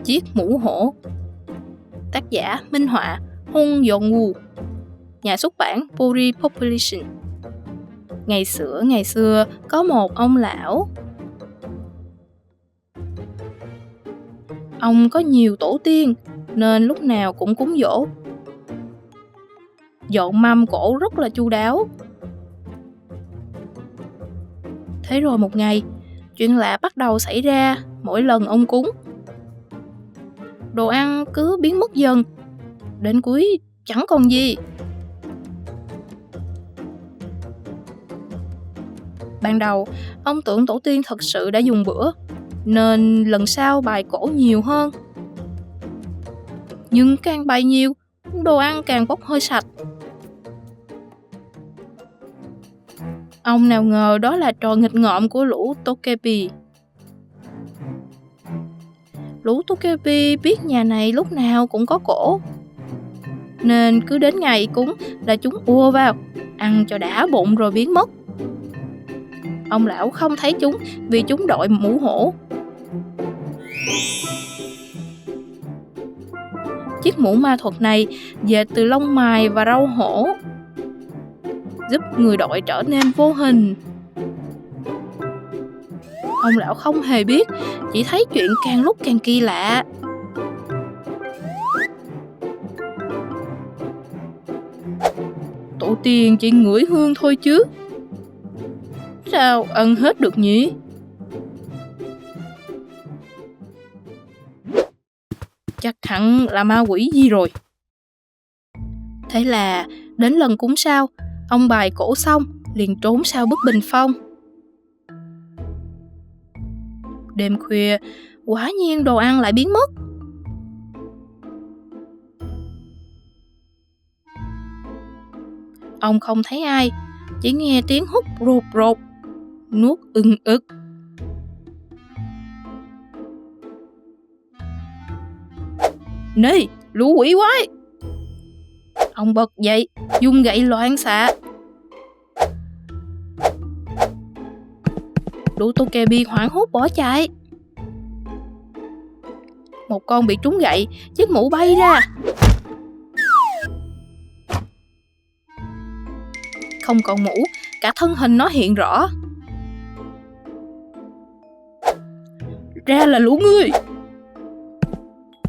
Chiếc mũ hổ. Tác giả minh họa Hong Yong-woo. Nhà xuất bản Pori Publishing. Ngày xưa có một ông lão. Ông có nhiều tổ tiên nên lúc nào cũng cúng giỗ. Dọn mâm cỗ rất là chu đáo. Thế rồi một ngày, chuyện lạ bắt đầu xảy ra mỗi lần ông cúng. Đồ ăn cứ biến mất dần, đến cuối chẳng còn gì. Ban đầu, ông tưởng tổ tiên thật sự đã dùng bữa, nên lần sau bày cỗ nhiều hơn. Nhưng càng bày nhiều, đồ ăn càng bốc hơi sạch. Ông nào ngờ đó là trò nghịch ngợm của lũ Tokepi. Lũ Tokepi biết nhà này lúc nào cũng có cỗ, nên cứ đến ngày cúng là chúng ùa vào, ăn cho đã bụng rồi biến mất. Ông lão không thấy chúng vì chúng đội mũ hổ. Chiếc mũ ma thuật này dệt từ lông mày và râu hổ, giúp người đội trở nên vô hình. Ông lão không hề biết, chỉ thấy chuyện càng lúc càng kỳ lạ. Tổ tiên chỉ ngửi hương thôi chứ, sao ăn hết được nhỉ? Chắc hẳn là ma quỷ gì rồi. Thế là đến lần cúng sao, ông bài cổ xong liền trốn sau bức bình phong. Đêm khuya, quả nhiên đồ ăn lại biến mất. Ông không thấy ai, chỉ nghe tiếng hút rột rột, nuốt ưng ực. Này, lũ quỷ quái! Ông bật dậy, dùng gậy loạn xạ. Lũ Tokepi hoảng hốt bỏ chạy. Một con bị trúng gậy, chiếc mũ bay ra. Không còn mũ, cả thân hình nó hiện rõ. Ra là lũ ngươi!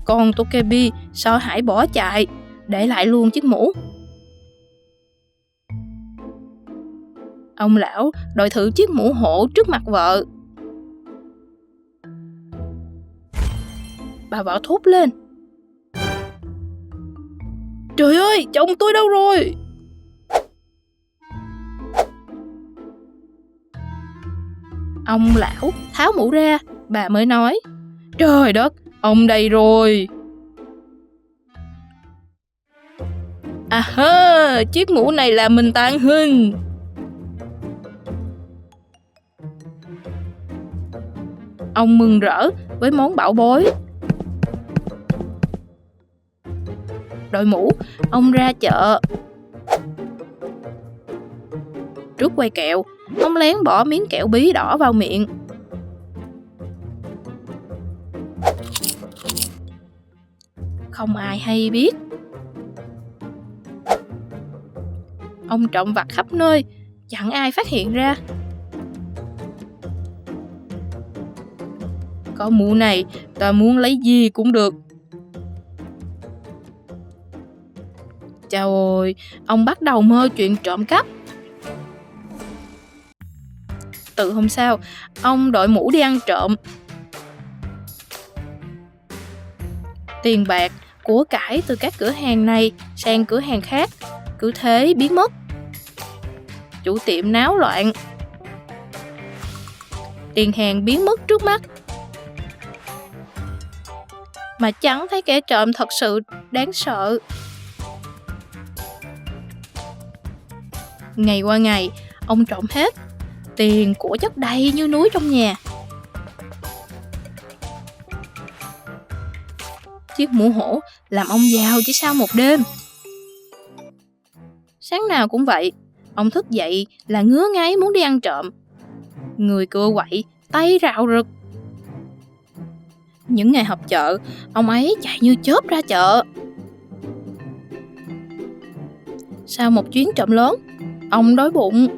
Con Tokepi sợ hãi bỏ chạy, để lại luôn chiếc mũ. Ông lão đội thử chiếc mũ hổ trước mặt vợ. Bà vợ thốt lên. Trời ơi, chồng tôi đâu rồi? Ông lão tháo mũ ra, bà mới nói. Trời đất, ông đây rồi. À ha, chiếc mũ này là mình tàng hình. Ông mừng rỡ với món bảo bối. Đội mũ, ông ra chợ. Trước quầy kẹo, ông lén bỏ miếng kẹo bí đỏ vào miệng. Không ai hay biết. Ông trộm vặt khắp nơi, chẳng ai phát hiện ra. Có mũ này, ta muốn lấy gì cũng được. Chào ơi, ông bắt đầu mơ chuyện trộm cắp. Từ hôm sau, ông đội mũ đi ăn trộm. Tiền bạc, của cải từ các cửa hàng này sang cửa hàng khác cứ thế biến mất. Chủ tiệm náo loạn. Tiền hàng biến mất trước mắt, mà chẳng thấy kẻ trộm thật sự đáng sợ. Ngày qua ngày, ông trộm hết. Tiền của chất đầy như núi trong nhà. Chiếc mũ hổ làm ông giàu chỉ sau một đêm. Sáng nào cũng vậy, ông thức dậy là ngứa ngáy muốn đi ăn trộm. Người cựa quậy, tay rạo rực. Những ngày họp chợ, ông ấy chạy như chớp ra chợ. Sau một chuyến trộm lớn, ông đói bụng.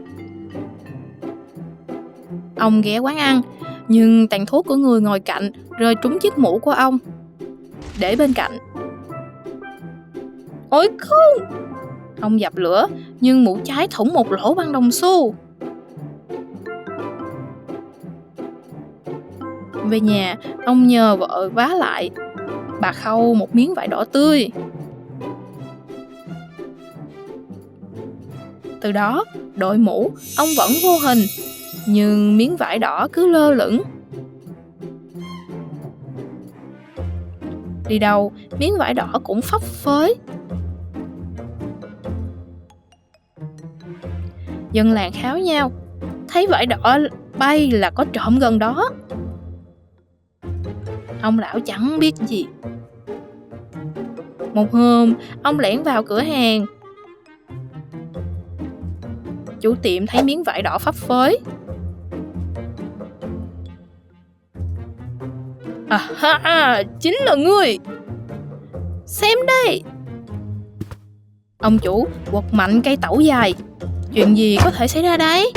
Ông ghé quán ăn, nhưng tàn thuốc của người ngồi cạnh rơi trúng chiếc mũ của ông, để bên cạnh. Ôi không! Ông dập lửa, nhưng mũ cháy thủng một lỗ bằng đồng xu. Về nhà, ông nhờ vợ vá lại bà Khâu một miếng vải đỏ tươi. Từ đó, đội mũ, ông vẫn vô hình, nhưng miếng vải đỏ cứ lơ lửng. Đi đâu, miếng vải đỏ cũng phấp phới. Dân làng kháo nhau, thấy vải đỏ bay là có trộm gần đó. Ông lão chẳng biết gì. Một hôm, ông lẻn vào cửa hàng. Chủ tiệm thấy miếng vải đỏ phấp phới. À ha, chính là ngươi. Xem đây. Ông chủ quật mạnh cây tẩu dài. Chuyện gì có thể xảy ra đấy?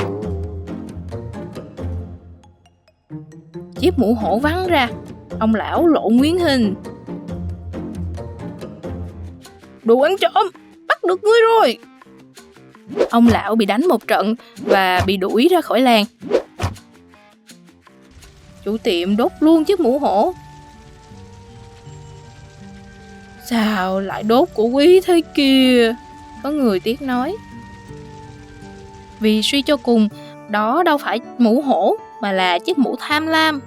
Chiếc mũ hổ văng ra. Ông lão lộ nguyên hình. Đồ ăn trộm, bắt được ngươi rồi. Ông lão bị đánh một trận và bị đuổi ra khỏi làng. Chủ tiệm đốt luôn chiếc mũ hổ. Sao lại đốt của quý thế kia? Có người tiếc nói. Vì suy cho cùng, đó đâu phải mũ hổ mà là chiếc mũ tham lam.